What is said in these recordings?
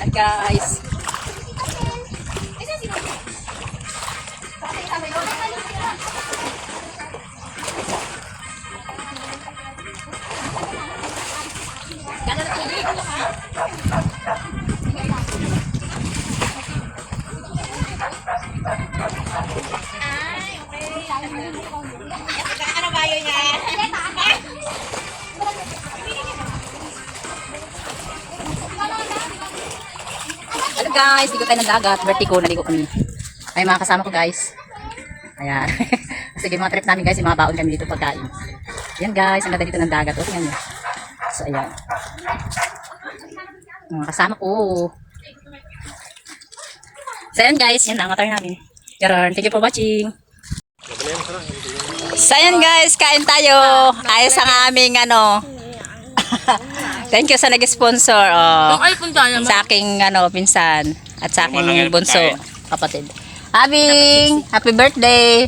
At guys. Ano ba yun niya? Hello guys, ligo tayo ng dagat. Birthday ko, naligo kami. Ay mga kasama ko guys. Ayan. Sige mga trip namin guys, yung mga baon kami dito pagkain. Ayan guys, ang ganda dito ng dagat. O, tingnan nyo. So ayan. Mga kasama ko. So ayan guys, yan ang atay namin. Yaran, thank you for watching. So ayan guys, kain tayo. Ayos ang aming ano. Thank you sa nag-sponsor. Oh, sa aking ano, pinsan. At sa aking bunso, kapatid. Happy birthday.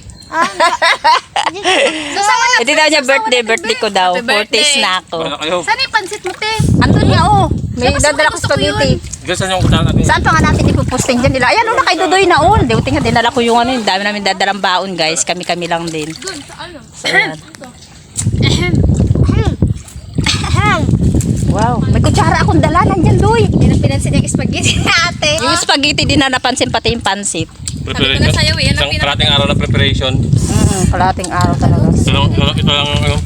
Hindi daw niya birthday ko daw. 40s na ako. Saan yung pansit mo, te? Andun nga oh. May dadala ko spaghetti. Saan pa nga natin ipupusting dyan nila? Ayan oh, nakaidudoy na oh. Tingnan, dinala ko yung ano, yung dami namin dadalang baon guys. Kami lang din. So, ayan. Wow, may kutsara akong dala. Nandyan, Doy. Hindi na pinansin yung spaghetti na ate. Yung spaghetti din na napansin, pati yung pansit. Sabi ko na sa'yo, yan ang Isang kalating araw na preparation. Kalating araw talaga. Ito lang ano.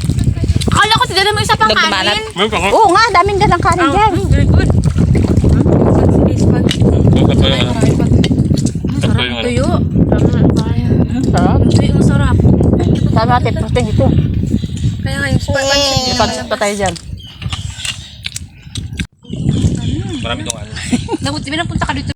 Akala ko tinala mo isa pang Nagdumanat. kanin. Mayroon pa ko. Oo nga, daming dalang kanin dyan. Very good. Ito yung ano. Ito yung ano. Tuyo. Sarap. Tuyo ang sarap. Sabi natin, protein ito. Kaya nga yung pansit. May pansit pa tayo dyan. Marami itong ano. Nabuti, pinapunta ka dito.